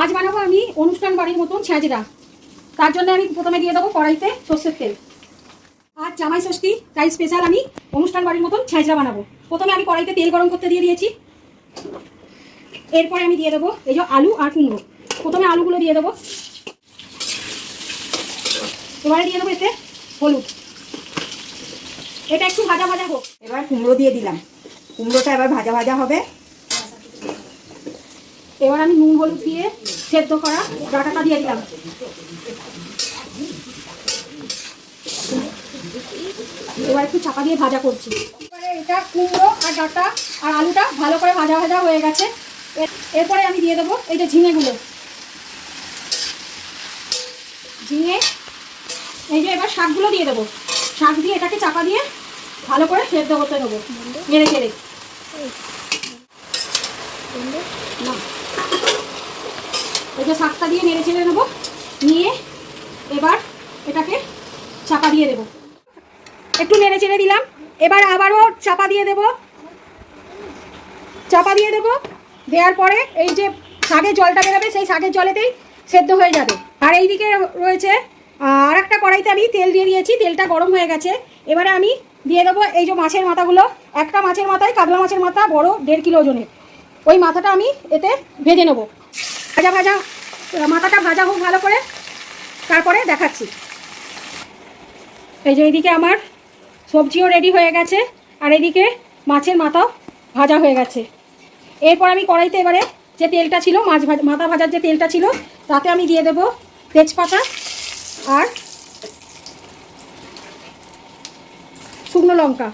আজ বানাবো আমি অনুষ্ঠান বাড়ির মতন ছেঁচড়া। তার জন্য আমি প্রথমে দিয়ে দেবো কড়াইতে সর্ষের তেল। আজ জামাই ষষ্ঠী, তাই স্পেশাল আমি অনুষ্ঠান বাড়ির মতন ছেঁচড়া বানাবো। প্রথমে আমি কড়াইতে তেল গরম করতে দিয়ে দিয়েছি। এরপরে আমি দিয়ে দেবো এই যে আলু আর কুমড়ো। প্রথমে আলুগুলো দিয়ে দেবো, এবারে দিয়ে দেবো এতে হলুদ। এটা একটু ভাজা ভাজা হোক। এবার কুমড়ো দিয়ে দিলাম, কুমড়োটা এবার ভাজা ভাজা হবে। এবার আমি নুন হলুদ দিয়ে সেদ্ধ করা ডাঁটাটা দিয়ে দিলাম। এবার একটু চাপা দিয়ে ভাজা করছি। এবারে এটা কুমড়ো আর ডাঁটা আর আলুটা ভালো করে ভাজা ভাজা হয়ে গেছে। এরপরে আমি দিয়ে দেবো এই যে ঝিঙেগুলো, ঝিঙে। এই যে এবার শাকগুলো দিয়ে দেবো, শাক দিয়ে এটাকে চাপা দিয়ে ভালো করে সেদ্ধ করতে দেবো, নেড়ে চেড়ে। এই যে শাকটা দিয়ে নেড়ে চেড়ে নেবো, নিয়ে এবার এটাকে চাপা দিয়ে দেবো। একটু নেড়ে চেড়ে দিলাম, এবার আবারও চাপা দিয়ে দেবো। চাপা দিয়ে দেবো, দেওয়ার পরে এই যে শাকের জলটা বেরোবে, সেই শাকের জলেতেই সেদ্ধ হয়ে যাবে। আর এইদিকে রয়েছে আর একটা কড়াইতে আমি তেল দিয়ে দিয়েছি, তেলটা গরম হয়ে গেছে। এবারে আমি দিয়ে দেবো এই যে মাছের মাথাগুলো। একটা মাছের মাথায় কাতলা মাছের মাথা বড় 1.5 কিলো ওজনের, ওই মাথাটা আমি এতে ভেজে নেবো। ভাজা ভাজা মাথাটা ভাজা হোক ভালো করে, তারপরে দেখাচ্ছি। এই যে এইদিকে আমার সবজিও রেডি হয়ে গেছে, আর এদিকে মাছের মাথাও ভাজা হয়ে গেছে। এরপর আমি কড়াইতে এবারে যে তেলটা ছিল, মাথা ভাজার যে তেলটা ছিল, তাতে আমি দিয়ে দেবো তেজপাতা আর শুকনো লঙ্কা।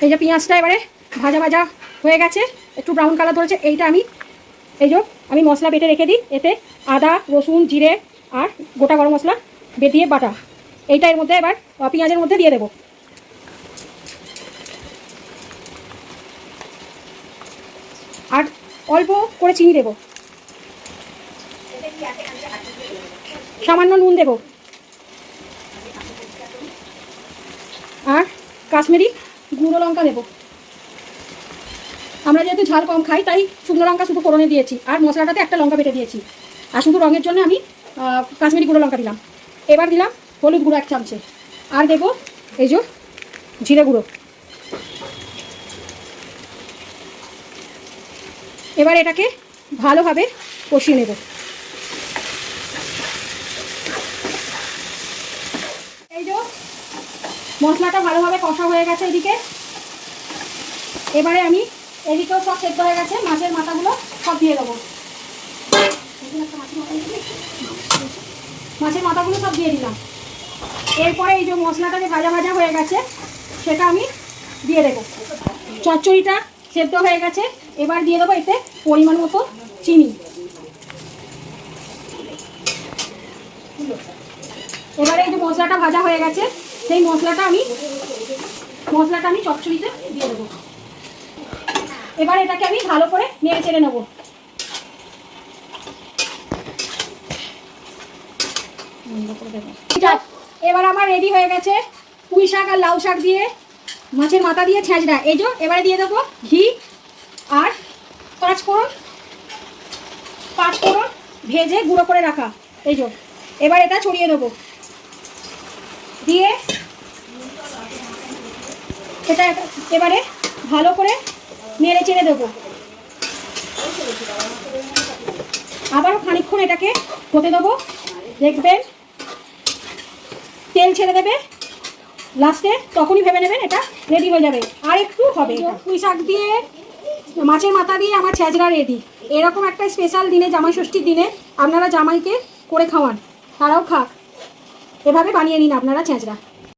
এই যে পেঁয়াজটা এবারে ভাজা ভাজা হয়ে গেছে, একটু ব্রাউন কালার ধরেছে। এইটা আমি আমি মশলা বেটে রেখে দিই, এতে আদা রসুন জিরে আর গোটা গরম মশলা বেটিয়ে বাটা, এইটা এর মধ্যে এবার পেঁয়াজের মধ্যে দিয়ে দেবো। আর অল্প করে চিনি দেবো, সামান্য নুন দেবো, আর কাশ্মীরি গুঁড়ো লঙ্কা দেবো। আমরা যেহেতু ঝাল কম খাই, তাই শুকনো লঙ্কা শুধু ফোড়নে দিয়েছি, আর মশলাটাতে একটা লঙ্কা বেটে দিয়েছি। আর শুধু রঙের জন্য আমি কাশ্মীরি গুঁড়ো লঙ্কা দিলাম। এবার দিলাম হলুদ গুঁড়ো 1 চামচে, আর দেবো এই যে জিরে গুঁড়ো। এবার এটাকে ভালোভাবে কষিয়ে নেব। এই যে মশলাটা ভালোভাবে কষা হয়ে গেছে এদিকে। এবারে আমি এদিকেও সব সেদ্ধ হয়ে গেছে, মাছের মাথাগুলো সব দিয়ে দেবো। মাছের মাথাগুলো সব দিয়ে দিলাম। এরপরে এই যে মশলাটা যে ভাজা ভাজা হয়ে গেছে, সেটা আমি দিয়ে দেবো। চচ্চড়িটা সেদ্ধ হয়ে গেছে, এবার দিয়ে দেবো এতে পরিমাণ মতো চিনি। এবারে এই যে মশলাটা ভাজা হয়ে গেছে, সেই মশলাটা আমি চচ্চড়িতে দিয়ে দেবো। এবার এটাকে আমি ভালো করে নেড়ে চেড়ে নেবো। এবার আমার রেডি হয়ে গেছে পুঁই শাক আর লাউ শাক দিয়ে মাছের মাথা দিয়ে ছেঁচড়া। এই যে এবারে দিয়ে দেবো ঘি আর 5 ফোড়ন ভেজে গুঁড়ো করে রাখা। এই যে এবার এটা ছড়িয়ে দেবো, দিয়ে এটা এবারে ভালো করে নেড়ে চেড়ে দেবো। আবারও খানিকক্ষণ এটাকে হতে দেবো, দেখবেন তেল ছেড়ে দেবে লাস্টে, তখনই ভেবে নেবেন এটা রেডি হয়ে যাবে। আর একটু হবে। পুঁই শাক দিয়ে মাছের মাথা দিয়ে আমার ছেঁচড়া রেডি। এরকম একটা স্পেশাল দিনে, জামাই ষষ্ঠীর দিনে আপনারা জামাইকে করে খাওয়ান, তারাও খাক। এভাবে বানিয়ে নিন আপনারা ছেঁচড়া।